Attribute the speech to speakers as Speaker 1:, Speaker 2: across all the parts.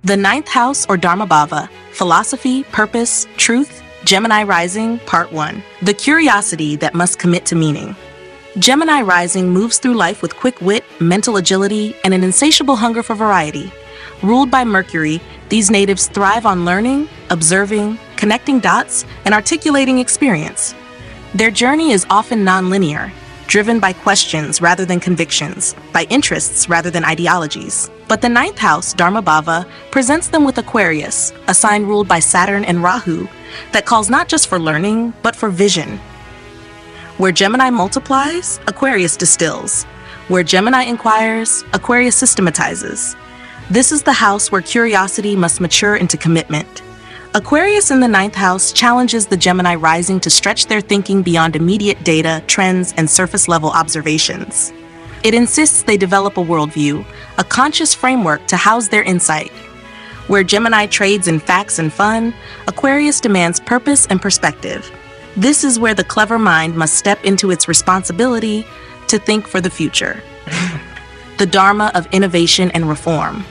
Speaker 1: The ninth house or Dharma Bhava, Philosophy, Purpose, Truth, Gemini Rising, Part 1. The curiosity that must commit to meaning. Gemini Rising moves through life with quick wit, mental agility, and an insatiable hunger for variety. Ruled by Mercury, these natives thrive on learning, observing, connecting dots, and articulating experience. Their journey is often nonlinear, driven by questions rather than convictions, by interests rather than ideologies. But the ninth house, Dharma Bhava, presents them with Aquarius, a sign ruled by Saturn and Rahu, that calls not just for learning, but for vision. Where Gemini multiplies, Aquarius distills. Where Gemini inquires, Aquarius systematizes. This is the house where curiosity must mature into commitment. Aquarius in the ninth house challenges the Gemini rising to stretch their thinking beyond immediate data, trends, and surface-level observations. It insists they develop a worldview, a conscious framework to house their insight. Where Gemini trades in facts and fun, Aquarius demands purpose and perspective. This is where the clever mind must step into its responsibility to think for the future. The Dharma of innovation and reform.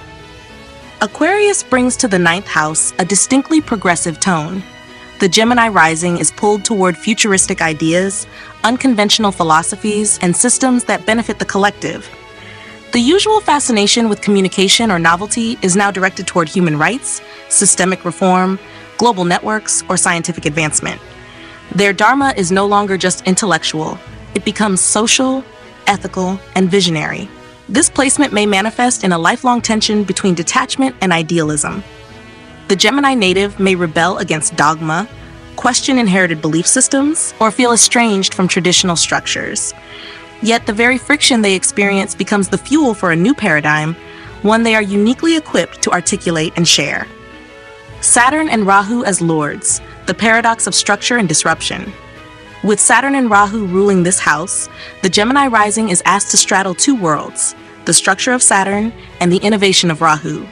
Speaker 1: Aquarius brings to the ninth house a distinctly progressive tone. The Gemini rising is pulled toward futuristic ideas, unconventional philosophies, and systems that benefit the collective. The usual fascination with communication or novelty is now directed toward human rights, systemic reform, global networks, or scientific advancement. Their Dharma is no longer just intellectual, it becomes social, ethical, and visionary. This placement may manifest in a lifelong tension between detachment and idealism. The Gemini native may rebel against dogma, question inherited belief systems, or feel estranged from traditional structures. Yet the very friction they experience becomes the fuel for a new paradigm, one they are uniquely equipped to articulate and share. Saturn and Rahu as lords, the paradox of structure and disruption. With Saturn and Rahu ruling this house, the Gemini rising is asked to straddle two worlds, the structure of Saturn and the innovation of Rahu.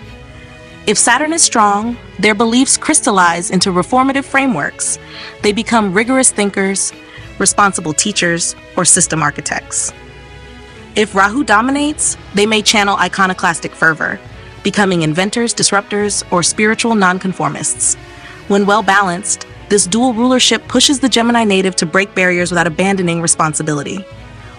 Speaker 1: If Saturn is strong, their beliefs crystallize into reformative frameworks. They become rigorous thinkers, responsible teachers, or system architects. If Rahu dominates, they may channel iconoclastic fervor, becoming inventors, disruptors, or spiritual nonconformists. When well balanced, this dual rulership pushes the Gemini native to break barriers without abandoning responsibility.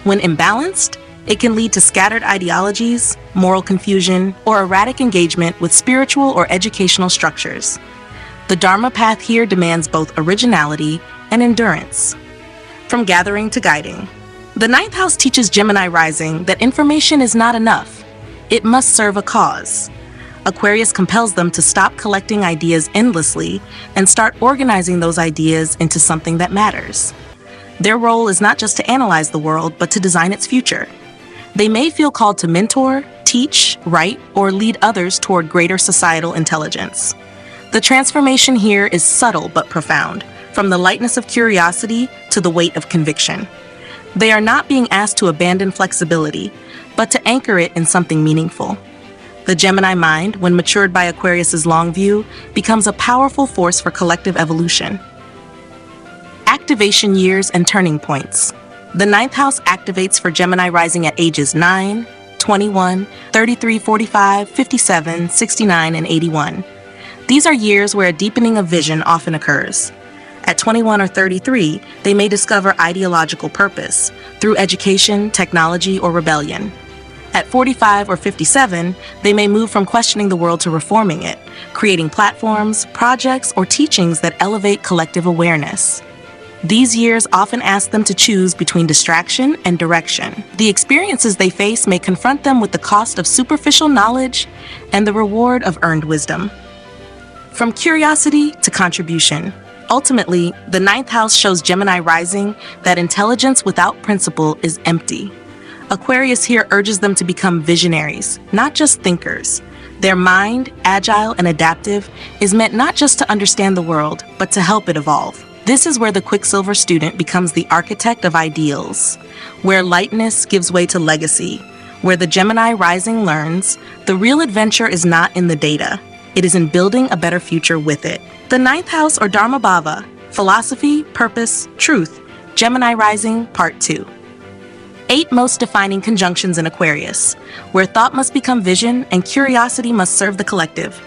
Speaker 1: When imbalanced, it can lead to scattered ideologies, moral confusion, or erratic engagement with spiritual or educational structures. The Dharma path here demands both originality and endurance. From gathering to guiding. The ninth house teaches Gemini rising that information is not enough. It must serve a cause. Aquarius compels them to stop collecting ideas endlessly and start organizing those ideas into something that matters. Their role is not just to analyze the world, but to design its future. They may feel called to mentor, teach, write, or lead others toward greater societal intelligence. The transformation here is subtle but profound, from the lightness of curiosity to the weight of conviction. They are not being asked to abandon flexibility, but to anchor it in something meaningful. The Gemini mind, when matured by Aquarius's long view, becomes a powerful force for collective evolution. Activation years and turning points. The ninth house activates for Gemini rising at ages 9, 21, 33, 45, 57, 69, and 81. These are years where a deepening of vision often occurs. At 21 or 33, they may discover ideological purpose through education, technology, or rebellion. At 45 or 57, they may move from questioning the world to reforming it, creating platforms, projects, or teachings that elevate collective awareness. These years often ask them to choose between distraction and direction. The experiences they face may confront them with the cost of superficial knowledge and the reward of earned wisdom. From curiosity to contribution. Ultimately, the ninth house shows Gemini rising that intelligence without principle is empty. Aquarius here urges them to become visionaries, not just thinkers. Their mind, agile and adaptive, is meant not just to understand the world, but to help it evolve. This is where the Quicksilver student becomes the architect of ideals, where lightness gives way to legacy, where the Gemini rising learns the real adventure is not in the data, it is in building a better future with it. The ninth house or Dharma Bhava, Philosophy, Purpose, Truth, Gemini Rising, Part 2. 8 most defining conjunctions in Aquarius, where thought must become vision and curiosity must serve the collective.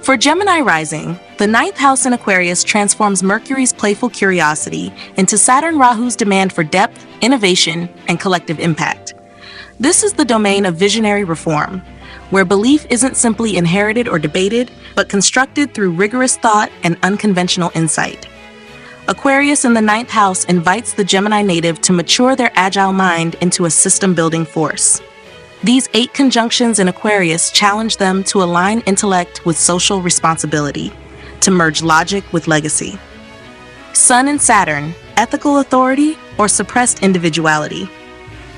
Speaker 1: For Gemini Rising, the ninth house in Aquarius transforms Mercury's playful curiosity into Saturn Rahu's demand for depth, innovation, and collective impact. This is the domain of visionary reform, where belief isn't simply inherited or debated, but constructed through rigorous thought and unconventional insight. Aquarius in the ninth house invites the Gemini native to mature their agile mind into a system-building force. These 8 conjunctions in Aquarius challenge them to align intellect with social responsibility, to merge logic with legacy. Sun and Saturn, ethical authority or suppressed individuality.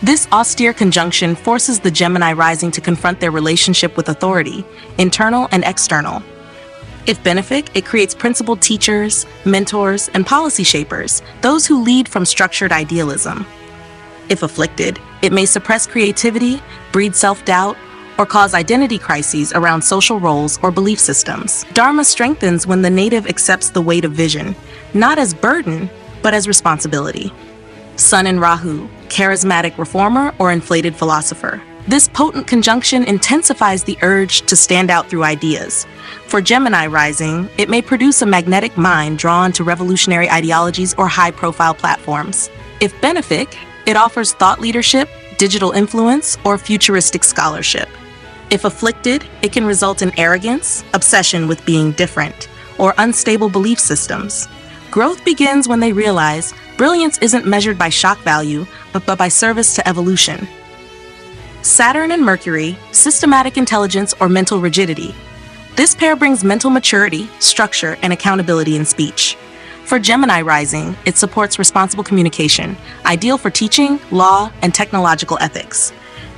Speaker 1: This austere conjunction forces the Gemini rising to confront their relationship with authority, internal and external. If benefic, it creates principled teachers, mentors, and policy shapers, those who lead from structured idealism. If afflicted, it may suppress creativity, breed self-doubt, or cause identity crises around social roles or belief systems. Dharma strengthens when the native accepts the weight of vision, not as burden, but as responsibility. Sun and Rahu, charismatic reformer or inflated philosopher. This potent conjunction intensifies the urge to stand out through ideas. For Gemini rising, it may produce a magnetic mind drawn to revolutionary ideologies or high-profile platforms. If benefic, it offers thought leadership, digital influence, or futuristic scholarship. If afflicted, it can result in arrogance, obsession with being different, or unstable belief systems. Growth begins when they realize brilliance isn't measured by shock value, but by service to evolution. Saturn and Mercury, systematic intelligence or mental rigidity. This pair brings mental maturity, structure, and accountability in speech. For Gemini rising, it supports responsible communication, ideal for teaching, law, and technological ethics.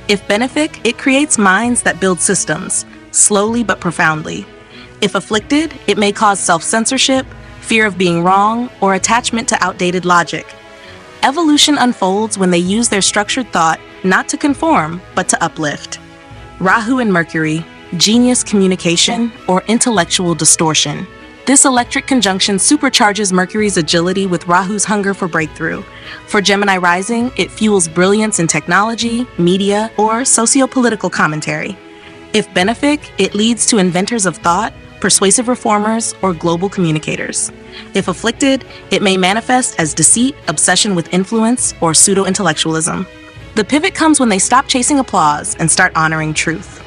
Speaker 1: If benefic, it creates minds that build systems, slowly but profoundly. If afflicted, it may cause self-censorship, fear of being wrong, or attachment to outdated logic. Evolution unfolds when they use their structured thought not to conform, but to uplift. Rahu and Mercury, genius communication or intellectual distortion. This electric conjunction supercharges Mercury's agility with Rahu's hunger for breakthrough. For Gemini rising, it fuels brilliance in technology, media, or socio-political commentary. If benefic, it leads to inventors of thought, persuasive reformers, or global communicators. If afflicted, it may manifest as deceit, obsession with influence, or pseudo-intellectualism. The pivot comes when they stop chasing applause and start honoring truth.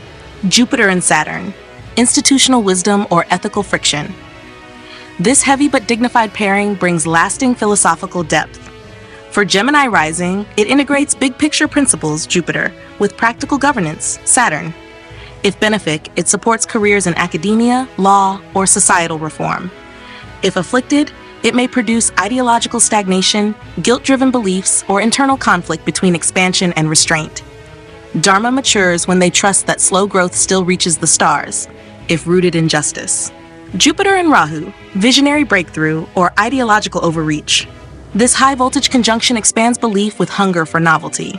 Speaker 1: Jupiter and Saturn, institutional wisdom or ethical friction. This heavy but dignified pairing brings lasting philosophical depth. For Gemini rising, it integrates big-picture principles, Jupiter, with practical governance, Saturn. If benefic, it supports careers in academia, law, or societal reform. If afflicted, it may produce ideological stagnation, guilt-driven beliefs, or internal conflict between expansion and restraint. Dharma matures when they trust that slow growth still reaches the stars, if rooted in justice. Jupiter and Rahu, visionary breakthrough or ideological overreach. This high-voltage conjunction expands belief with hunger for novelty.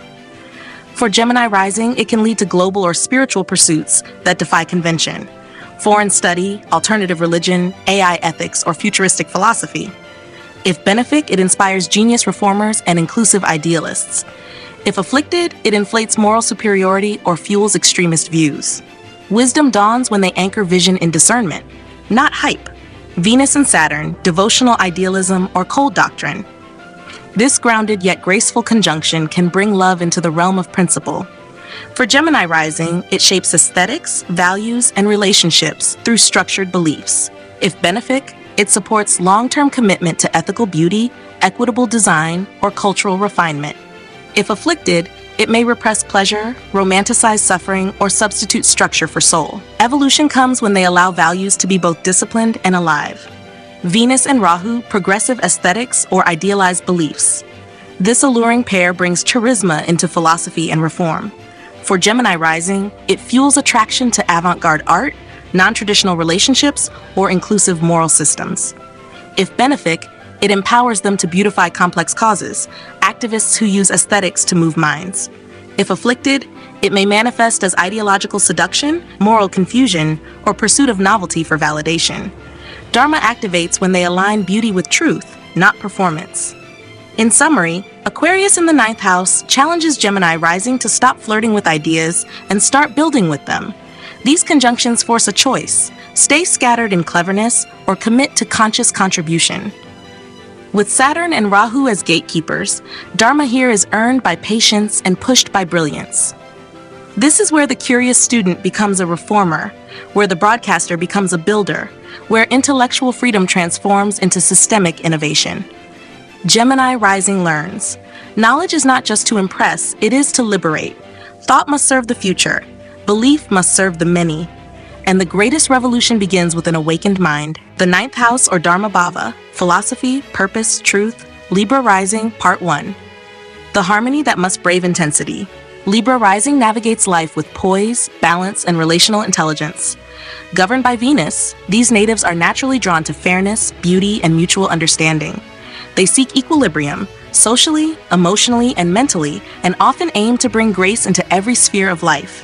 Speaker 1: For Gemini rising, it can lead to global or spiritual pursuits that defy convention. Foreign study, alternative religion, AI ethics, or futuristic philosophy. If benefic, it inspires genius reformers and inclusive idealists. If afflicted, it inflates moral superiority or fuels extremist views. Wisdom dawns when they anchor vision in discernment, not hype. Venus and Saturn, devotional idealism or cold doctrine. This grounded yet graceful conjunction can bring love into the realm of principle. For Gemini rising, it shapes aesthetics, values, and relationships through structured beliefs. If benefic, it supports long-term commitment to ethical beauty, equitable design, or cultural refinement. If afflicted, it may repress pleasure, romanticize suffering, or substitute structure for soul. Evolution comes when they allow values to be both disciplined and alive. Venus and Rahu, progressive aesthetics or idealized beliefs. This alluring pair brings charisma into philosophy and reform. For Gemini rising, it fuels attraction to avant-garde art, non-traditional relationships, or inclusive moral systems. If benefic, it empowers them to beautify complex causes, activists who use aesthetics to move minds. If afflicted, it may manifest as ideological seduction, moral confusion, or pursuit of novelty for validation. Dharma activates when they align beauty with truth, not performance. In summary, Aquarius in the ninth house challenges Gemini rising to stop flirting with ideas and start building with them. These conjunctions force a choice: stay scattered in cleverness or commit to conscious contribution. With Saturn and Rahu as gatekeepers, Dharma here is earned by patience and pushed by brilliance. This is where the curious student becomes a reformer, where the broadcaster becomes a builder, where intellectual freedom transforms into systemic innovation. Gemini Rising learns. Knowledge is not just to impress, it is to liberate. Thought must serve the future. Belief must serve the many. And the greatest revolution begins with an awakened mind. The ninth house, or Dharma Bhava, Philosophy, Purpose, Truth, Libra Rising, Part 1. The harmony that must brave intensity. Libra Rising navigates life with poise, balance, and relational intelligence. Governed by Venus, these natives are naturally drawn to fairness, beauty, and mutual understanding. They seek equilibrium, socially, emotionally, and mentally, and often aim to bring grace into every sphere of life.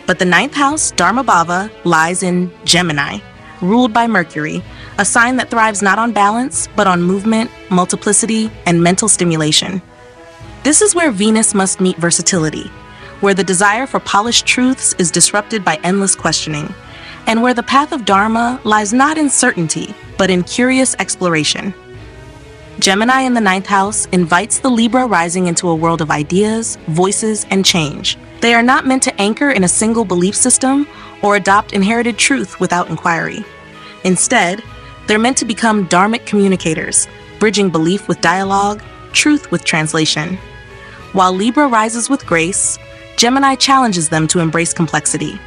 Speaker 1: But the ninth house, Dharma Bhava, lies in Gemini, ruled by Mercury, a sign that thrives not on balance, but on movement, multiplicity, and mental stimulation. This is where Venus must meet versatility, where the desire for polished truths is disrupted by endless questioning, and where the path of Dharma lies not in certainty, but in curious exploration. Gemini in the ninth house invites the Libra rising into a world of ideas, voices, and change. They are not meant to anchor in a single belief system or adopt inherited truth without inquiry. Instead, they're meant to become dharmic communicators, bridging belief with dialogue, truth with translation. While Libra rises with grace, Gemini challenges them to embrace complexity.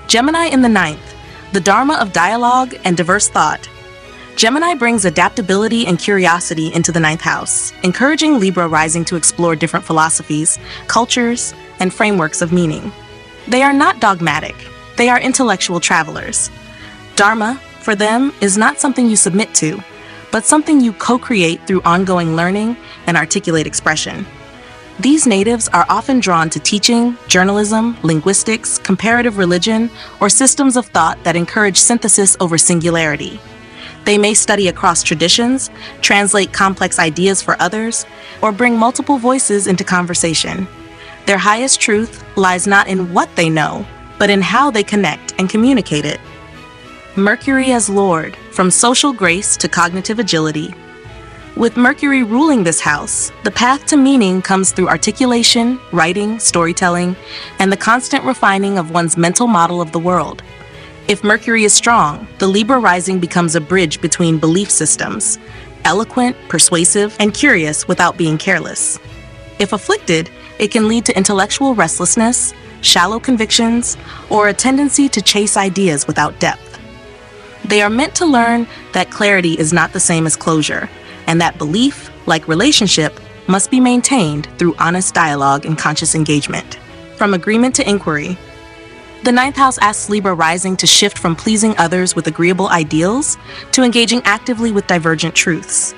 Speaker 1: Gemini in the ninth, the Dharma of dialogue and diverse thought. Gemini brings adaptability and curiosity into the ninth house, encouraging Libra rising to explore different philosophies, cultures, and frameworks of meaning. They are not dogmatic, they are intellectual travelers. Dharma, for them, is not something you submit to, but something you co-create through ongoing learning and articulate expression. These natives are often drawn to teaching, journalism, linguistics, comparative religion, or systems of thought that encourage synthesis over singularity. They may study across traditions, translate complex ideas for others, or bring multiple voices into conversation. Their highest truth lies not in what they know, but in how they connect and communicate it. Mercury as Lord, from social grace to cognitive agility. With Mercury ruling this house, the path to meaning comes through articulation, writing, storytelling, and the constant refining of one's mental model of the world. If Mercury is strong, the Libra rising becomes a bridge between belief systems, eloquent, persuasive, and curious without being careless. If afflicted, it can lead to intellectual restlessness, shallow convictions, or a tendency to chase ideas without depth. They are meant to learn that clarity is not the same as closure, and that belief, like relationship, must be maintained through honest dialogue and conscious engagement. From agreement to inquiry. The ninth house asks Libra rising to shift from pleasing others with agreeable ideals to engaging actively with divergent truths.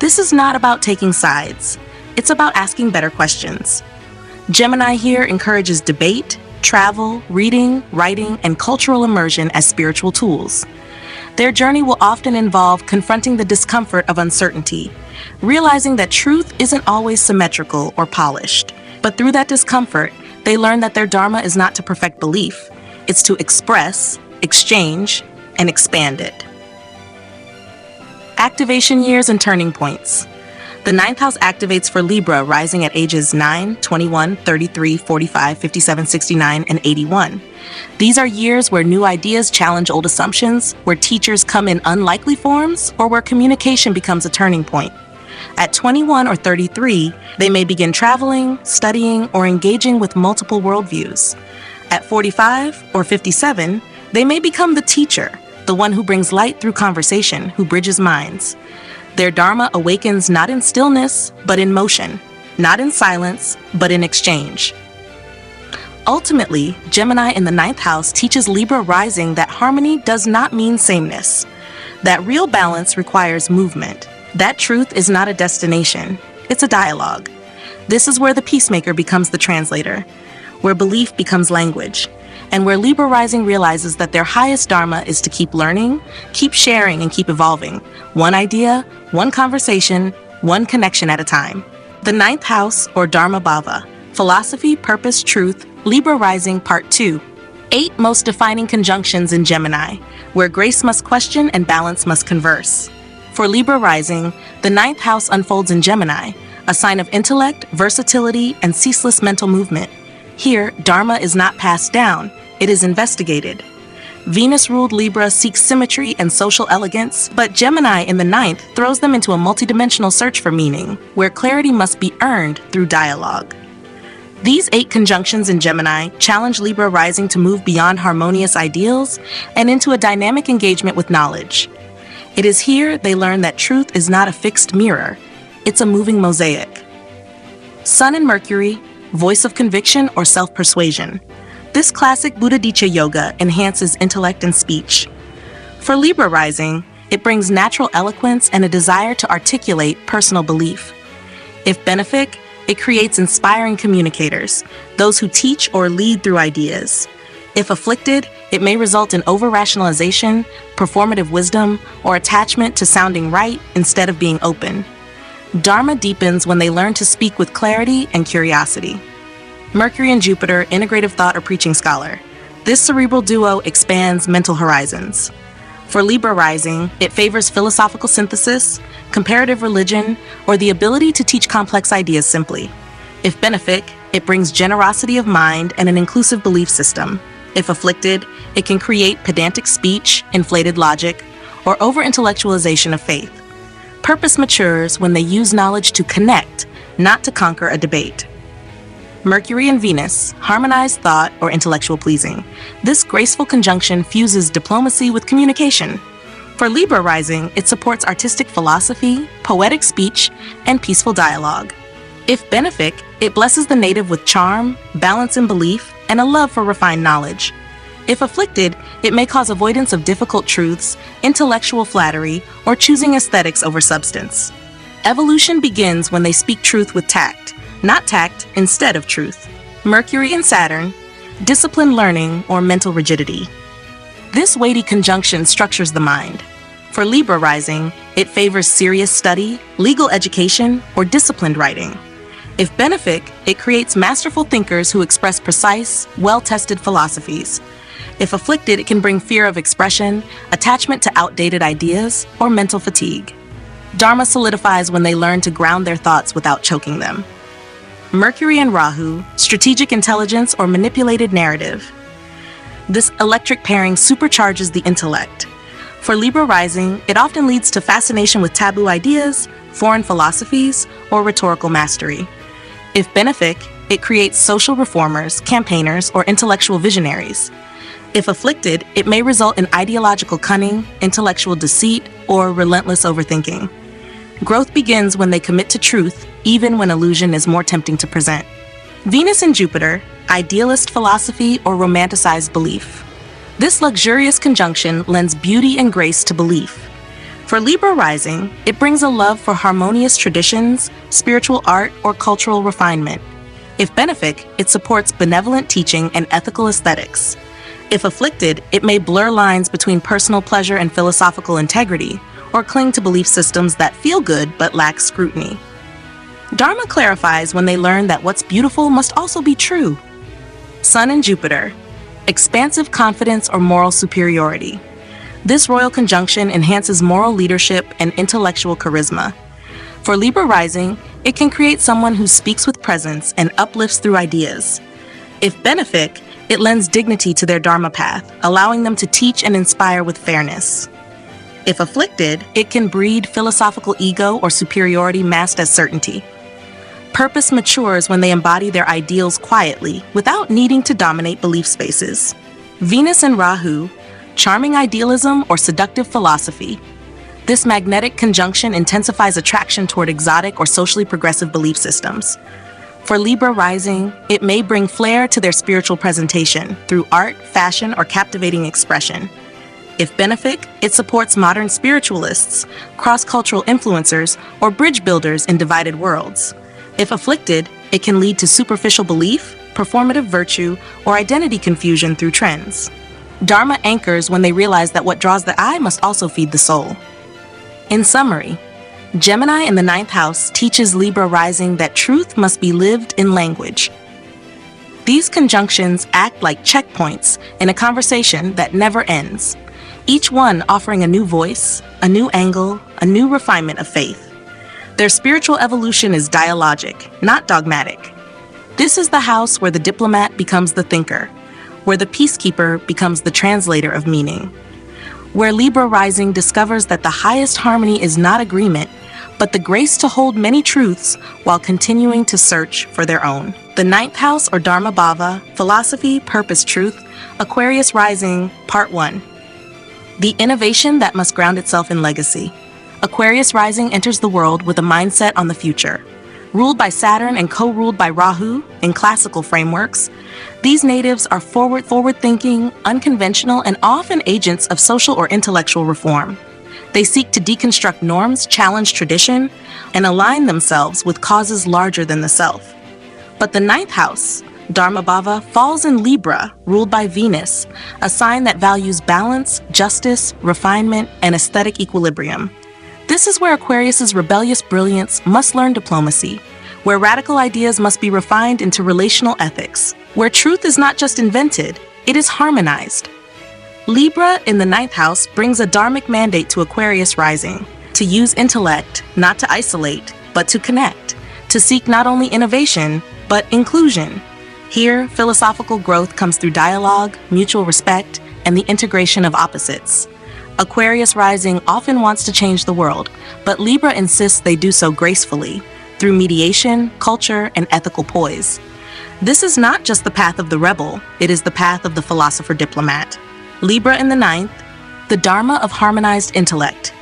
Speaker 1: This is not about taking sides. It's about asking better questions. Gemini here encourages debate, travel, reading, writing, and cultural immersion as spiritual tools. Their journey will often involve confronting the discomfort of uncertainty, realizing that truth isn't always symmetrical or polished. But through that discomfort, they learn that their Dharma is not to perfect belief, it's to express, exchange, and expand it. Activation years and turning points. The ninth house activates for Libra rising at ages 9, 21, 33, 45, 57, 69, and 81. These are years where new ideas challenge old assumptions, where teachers come in unlikely forms, or where communication becomes a turning point. At 21 or 33, they may begin traveling, studying, or engaging with multiple worldviews. At 45 or 57, they may become the teacher, the one who brings light through conversation, who bridges minds. Their Dharma awakens not in stillness, but in motion, not in silence, but in exchange. Ultimately, Gemini in the ninth house teaches Libra rising that harmony does not mean sameness, that real balance requires movement. That truth is not a destination, it's a dialogue. This is where the peacemaker becomes the translator, where belief becomes language, and where Libra rising realizes that their highest Dharma is to keep learning, keep sharing, and keep evolving, one idea, one conversation, one connection at a time. The ninth house, or Dharma Bhava, Philosophy, Purpose, Truth, Libra Rising, Part 2. 8 most defining conjunctions in Gemini, where grace must question and balance must converse. For Libra rising, the 9th house unfolds in Gemini, a sign of intellect, versatility, and ceaseless mental movement. Here, Dharma is not passed down, it is investigated. Venus-ruled Libra seeks symmetry and social elegance, but Gemini in the 9th throws them into a multidimensional search for meaning, where clarity must be earned through dialogue. These 8 conjunctions in Gemini challenge Libra rising to move beyond harmonious ideals and into a dynamic engagement with knowledge. It is here they learn that truth is not a fixed mirror, it's a moving mosaic. Sun and Mercury, voice of conviction or self-persuasion. This classic Buddhadhyaya yoga enhances intellect and speech. For Libra rising, it brings natural eloquence and a desire to articulate personal belief. If benefic, it creates inspiring communicators, those who teach or lead through ideas. If afflicted, it may result in over-rationalization, performative wisdom, or attachment to sounding right instead of being open. Dharma deepens when they learn to speak with clarity and curiosity. Mercury and Jupiter, integrative thought or preaching scholar. This cerebral duo expands mental horizons. For Libra rising, it favors philosophical synthesis, comparative religion, or the ability to teach complex ideas simply. If benefic, it brings generosity of mind and an inclusive belief system. If afflicted, it can create pedantic speech, inflated logic, or over-intellectualization of faith. Purpose matures when they use knowledge to connect, not to conquer a debate. Mercury and Venus, harmonized thought or intellectual pleasing. This graceful conjunction fuses diplomacy with communication. For Libra rising, it supports artistic philosophy, poetic speech, and peaceful dialogue. If benefic, it blesses the native with charm, balance in belief, and a love for refined knowledge. If afflicted, it may cause avoidance of difficult truths, intellectual flattery, or choosing aesthetics over substance. Evolution begins when they speak truth with tact, not tact instead of truth. Mercury and Saturn, disciplined learning or mental rigidity. This weighty conjunction structures the mind. For Libra rising, it favors serious study, legal education, or disciplined writing. If benefic, it creates masterful thinkers who express precise, well-tested philosophies. If afflicted, it can bring fear of expression, attachment to outdated ideas, or mental fatigue. Dharma solidifies when they learn to ground their thoughts without choking them. Mercury and Rahu, strategic intelligence or manipulated narrative. This electric pairing supercharges the intellect. For Libra rising, it often leads to fascination with taboo ideas, foreign philosophies, or rhetorical mastery. If benefic, it creates social reformers, campaigners, or intellectual visionaries. If afflicted, it may result in ideological cunning, intellectual deceit, or relentless overthinking. Growth begins when they commit to truth, even when illusion is more tempting to present. Venus and Jupiter, idealist philosophy or romanticized belief. This luxurious conjunction lends beauty and grace to belief. For Libra rising, it brings a love for harmonious traditions, spiritual art, or cultural refinement. If benefic, it supports benevolent teaching and ethical aesthetics. If afflicted, it may blur lines between personal pleasure and philosophical integrity, or cling to belief systems that feel good but lack scrutiny. Dharma clarifies when they learn that what's beautiful must also be true. Sun and Jupiter, expansive confidence or moral superiority. This royal conjunction enhances moral leadership and intellectual charisma. For Libra rising, it can create someone who speaks with presence and uplifts through ideas. If benefic, it lends dignity to their Dharma path, allowing them to teach and inspire with fairness. If afflicted, it can breed philosophical ego or superiority masked as certainty. Purpose matures when they embody their ideals quietly, without needing to dominate belief spaces. Venus and Rahu, charming idealism or seductive philosophy. This magnetic conjunction intensifies attraction toward exotic or socially progressive belief systems. For Libra rising, it may bring flair to their spiritual presentation through art, fashion, or captivating expression. If benefic, it supports modern spiritualists, cross-cultural influencers, or bridge builders in divided worlds. If afflicted, it can lead to superficial belief, performative virtue, or identity confusion through trends. Dharma anchors when they realize that what draws the eye must also feed the soul. In summary, Gemini in the 9th house teaches Libra rising that truth must be lived in language. These conjunctions act like checkpoints in a conversation that never ends, each one offering a new voice, a new angle, a new refinement of faith. Their spiritual evolution is dialogic, not dogmatic. This is the house where the diplomat becomes the thinker, where the peacekeeper becomes the translator of meaning, where Libra rising discovers that the highest harmony is not agreement, but the grace to hold many truths while continuing to search for their own. The ninth house, or Dharma Bhava, Philosophy, Purpose, Truth, Aquarius Rising, Part 1. The innovation that must ground itself in legacy. Aquarius Rising enters the world with a mindset on the future. Ruled by Saturn and co-ruled by Rahu in classical frameworks, these natives are forward-thinking, unconventional, and often agents of social or intellectual reform. They seek to deconstruct norms, challenge tradition, and align themselves with causes larger than the self. But the ninth house, Dharma Bhava, falls in Libra, ruled by Venus, a sign that values balance, justice, refinement, and aesthetic equilibrium. This is where Aquarius's rebellious brilliance must learn diplomacy, where radical ideas must be refined into relational ethics, where truth is not just invented, it is harmonized. Libra in the ninth house brings a dharmic mandate to Aquarius rising, to use intellect, not to isolate, but to connect, to seek not only innovation, but inclusion. Here, philosophical growth comes through dialogue, mutual respect, and the integration of opposites. Aquarius rising often wants to change the world, but Libra insists they do so gracefully, through mediation, culture, and ethical poise. This is not just the path of the rebel, it is the path of the philosopher-diplomat. Libra in the ninth, the Dharma of harmonized intellect.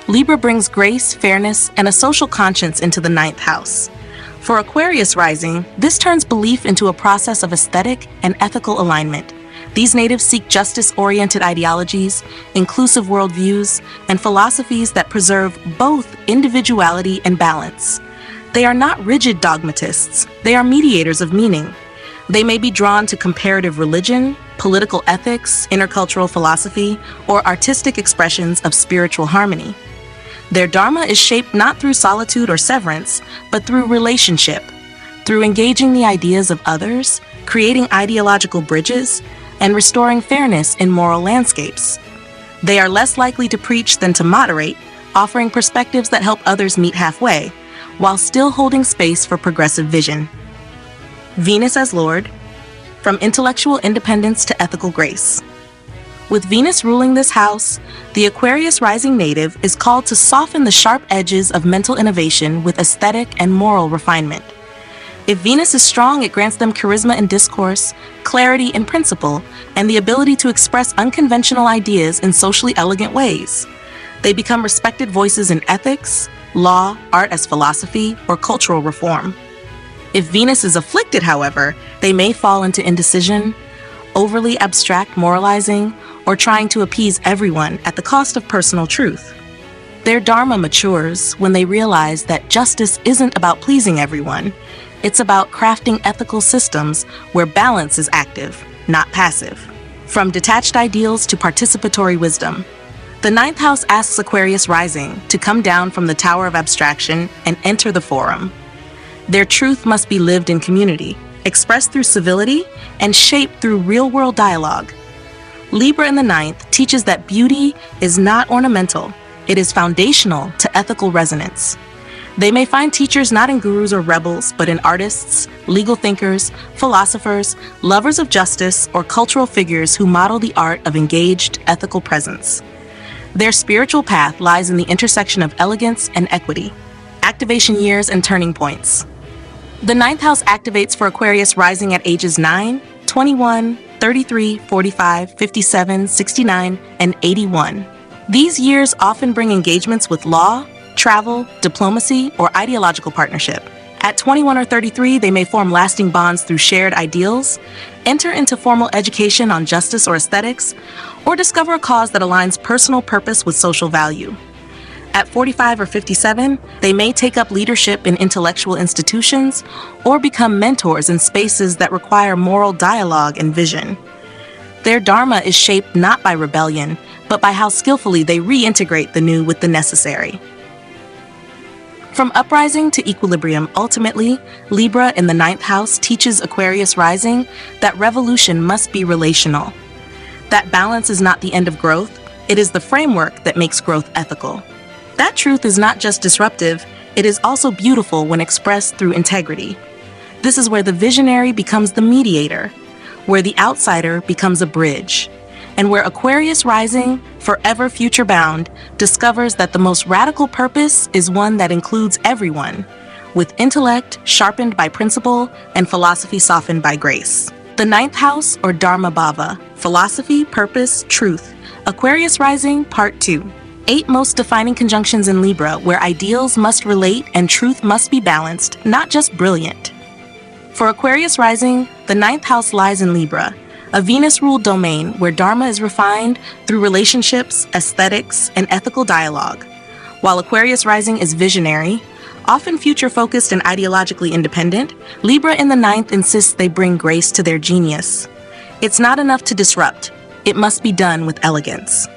Speaker 1: Libra brings grace, fairness, and a social conscience into the ninth house. For Aquarius rising, this turns belief into a process of aesthetic and ethical alignment. These natives seek justice-oriented ideologies, inclusive worldviews, and philosophies that preserve both individuality and balance. They are not rigid dogmatists, they are mediators of meaning. They may be drawn to comparative religion, political ethics, intercultural philosophy, or artistic expressions of spiritual harmony. Their dharma is shaped not through solitude or severance, but through relationship, through engaging the ideas of others, creating ideological bridges, and restoring fairness in moral landscapes. They are less likely to preach than to moderate, offering perspectives that help others meet halfway, while still holding space for progressive vision. Venus as Lord, from intellectual independence to ethical grace. With Venus ruling this house, the Aquarius rising native is called to soften the sharp edges of mental innovation with aesthetic and moral refinement. If Venus is strong, it grants them charisma in discourse, clarity in principle, and the ability to express unconventional ideas in socially elegant ways. They become respected voices in ethics, law, art as philosophy, or cultural reform. If Venus is afflicted, however, they may fall into indecision, overly abstract moralizing, or trying to appease everyone at the cost of personal truth. Their dharma matures when they realize that justice isn't about pleasing everyone. It's about crafting ethical systems where balance is active, not passive. From detached ideals to participatory wisdom. The ninth house asks Aquarius rising to come down from the tower of abstraction and enter the forum. Their truth must be lived in community, expressed through civility, and shaped through real-world dialogue. Libra in the ninth teaches that beauty is not ornamental, it is foundational to ethical resonance. They may find teachers not in gurus or rebels, but in artists, legal thinkers, philosophers, lovers of justice, or cultural figures who model the art of engaged, ethical presence. Their spiritual path lies in the intersection of elegance and equity. Activation years and turning points. The ninth house activates for Aquarius rising at ages 9, 21, 33, 45, 57, 69, and 81. These years often bring engagements with law, travel, diplomacy, or ideological partnership. At 21 or 33, they may form lasting bonds through shared ideals, enter into formal education on justice or aesthetics, or discover a cause that aligns personal purpose with social value. At 45 or 57, they may take up leadership in intellectual institutions or become mentors in spaces that require moral dialogue and vision. Their dharma is shaped not by rebellion, but by how skillfully they reintegrate the new with the necessary. From uprising to equilibrium, ultimately, Libra in the ninth house teaches Aquarius rising that revolution must be relational. That balance is not the end of growth, it is the framework that makes growth ethical. That truth is not just disruptive, it is also beautiful when expressed through integrity. This is where the visionary becomes the mediator, where the outsider becomes a bridge, and where Aquarius rising, forever future-bound, discovers that the most radical purpose is one that includes everyone, with intellect sharpened by principle and philosophy softened by grace. The ninth house, or Dharma Bhava, philosophy, purpose, truth. Aquarius rising, part 2. 8 most defining conjunctions in Libra, where ideals must relate and truth must be balanced, not just brilliant. For Aquarius rising, the ninth house lies in Libra, a Venus-ruled domain where Dharma is refined through relationships, aesthetics, and ethical dialogue. While Aquarius rising is visionary, often future-focused and ideologically independent, Libra in the ninth insists they bring grace to their genius. It's not enough to disrupt, it must be done with elegance.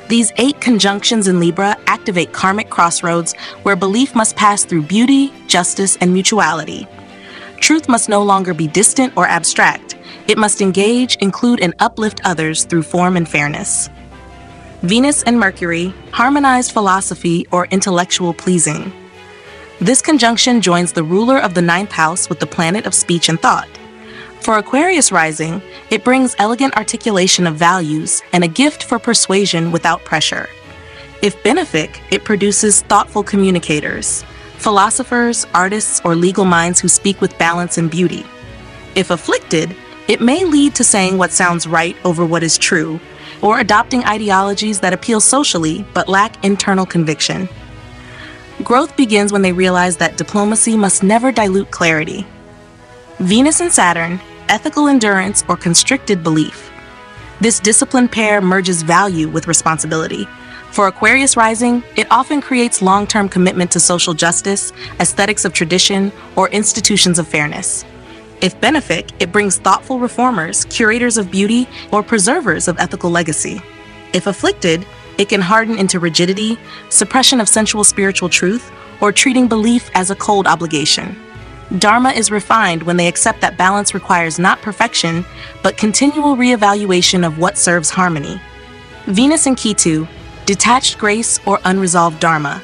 Speaker 1: These 8 conjunctions in Libra activate karmic crossroads where belief must pass through beauty, justice, and mutuality. Truth must no longer be distant or abstract. It must engage, include, and uplift others through form and fairness. Venus and Mercury, harmonized philosophy or intellectual pleasing. This conjunction joins the ruler of the ninth house with the planet of speech and thought. For Aquarius rising, it brings elegant articulation of values and a gift for persuasion without pressure. If benefic, it produces thoughtful communicators, philosophers, artists, or legal minds who speak with balance and beauty. If afflicted, it may lead to saying what sounds right over what is true, or adopting ideologies that appeal socially but lack internal conviction. Growth begins when they realize that diplomacy must never dilute clarity. Venus and Saturn, ethical endurance or constricted belief. This disciplined pair merges value with responsibility. For Aquarius rising, it often creates long-term commitment to social justice, aesthetics of tradition, or institutions of fairness. If benefic, it brings thoughtful reformers, curators of beauty, or preservers of ethical legacy. If afflicted, it can harden into rigidity, suppression of sensual spiritual truth, or treating belief as a cold obligation. Dharma is refined when they accept that balance requires not perfection, but continual reevaluation of what serves harmony. Venus and Ketu, detached grace or unresolved Dharma.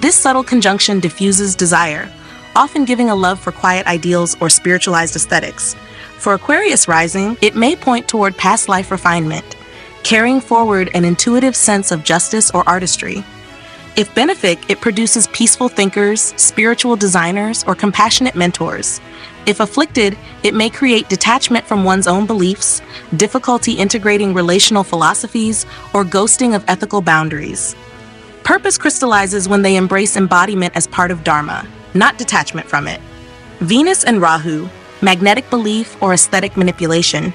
Speaker 1: This subtle conjunction diffuses desire, often giving a love for quiet ideals or spiritualized aesthetics. For Aquarius rising, it may point toward past life refinement, carrying forward an intuitive sense of justice or artistry. If benefic, it produces peaceful thinkers, spiritual designers, or compassionate mentors. If afflicted, it may create detachment from one's own beliefs, difficulty integrating relational philosophies, or ghosting of ethical boundaries. Purpose crystallizes when they embrace embodiment as part of Dharma, not detachment from it. Venus and Rahu, magnetic belief or aesthetic manipulation.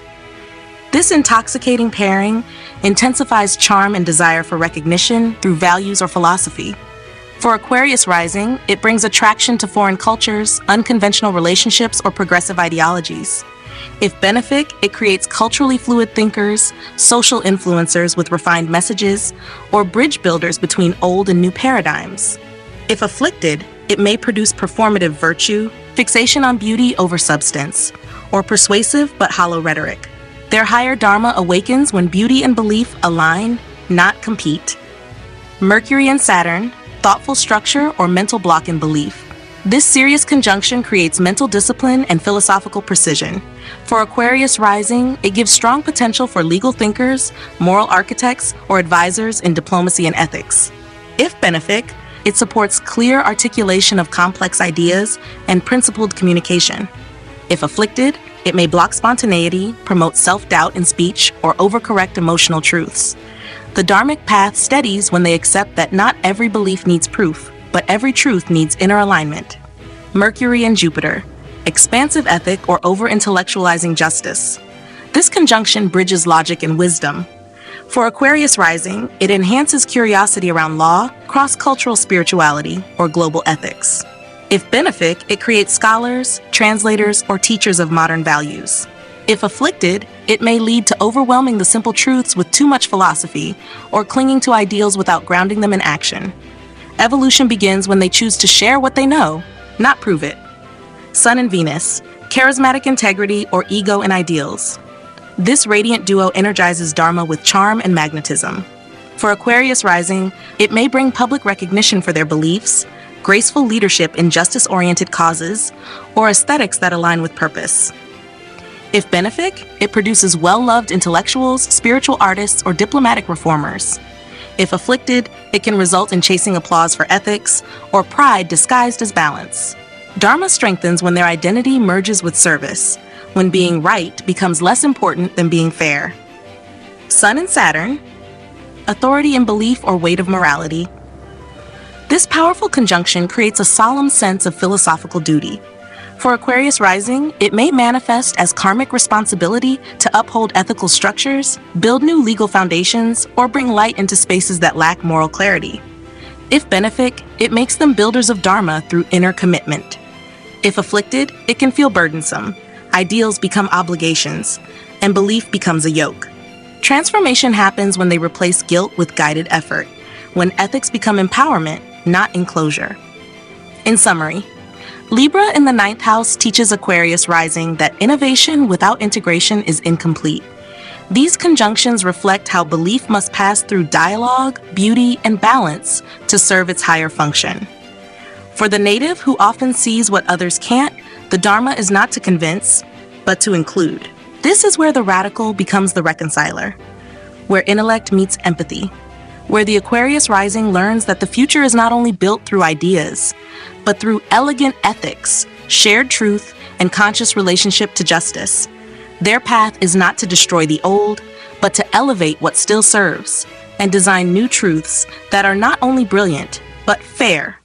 Speaker 1: This intoxicating pairing intensifies charm and desire for recognition through values or philosophy. For Aquarius rising, it brings attraction to foreign cultures, unconventional relationships, or progressive ideologies. If benefic, it creates culturally fluid thinkers, social influencers with refined messages, or bridge builders between old and new paradigms. If afflicted, it may produce performative virtue, fixation on beauty over substance, or persuasive but hollow rhetoric. Their higher Dharma awakens when beauty and belief align, not compete. Mercury and Saturn, thoughtful structure or mental block in belief. This serious conjunction creates mental discipline and philosophical precision. For Aquarius rising, it gives strong potential for legal thinkers, moral architects, or advisors in diplomacy and ethics. If benefic, it supports clear articulation of complex ideas and principled communication. If afflicted, it may block spontaneity, promote self-doubt in speech, or overcorrect emotional truths. The dharmic path steadies when they accept that not every belief needs proof, but every truth needs inner alignment. Mercury and Jupiter, expansive ethic or over-intellectualizing justice. This conjunction bridges logic and wisdom. For Aquarius rising, it enhances curiosity around law, cross-cultural spirituality, or global ethics. If benefic, it creates scholars, translators, or teachers of modern values. If afflicted, it may lead to overwhelming the simple truths with too much philosophy, or clinging to ideals without grounding them in action. Evolution begins when they choose to share what they know, not prove it. Sun and Venus, charismatic integrity or ego and ideals. This radiant duo energizes Dharma with charm and magnetism. For Aquarius rising, it may bring public recognition for their beliefs, graceful leadership in justice-oriented causes, or aesthetics that align with purpose. If benefic, it produces well-loved intellectuals, spiritual artists, or diplomatic reformers. If afflicted, it can result in chasing applause for ethics, or pride disguised as balance. Dharma strengthens when their identity merges with service, when being right becomes less important than being fair. Sun and Saturn, authority in belief or weight of morality. This powerful conjunction creates a solemn sense of philosophical duty. For Aquarius rising, it may manifest as karmic responsibility to uphold ethical structures, build new legal foundations, or bring light into spaces that lack moral clarity. If benefic, it makes them builders of Dharma through inner commitment. If afflicted, it can feel burdensome. Ideals become obligations, and belief becomes a yoke. Transformation happens when they replace guilt with guided effort, when ethics become empowerment, not enclosure. In summary, Libra in the 9th house teaches Aquarius rising that innovation without integration is incomplete. These conjunctions reflect how belief must pass through dialogue, beauty, and balance to serve its higher function. For the native who often sees what others can't, the Dharma is not to convince, but to include. This is where the radical becomes the reconciler, where intellect meets empathy, where the Aquarius rising learns that the future is not only built through ideas, but through elegant ethics, shared truth, and conscious relationship to justice. Their path is not to destroy the old, but to elevate what still serves, and design new truths that are not only brilliant, but fair.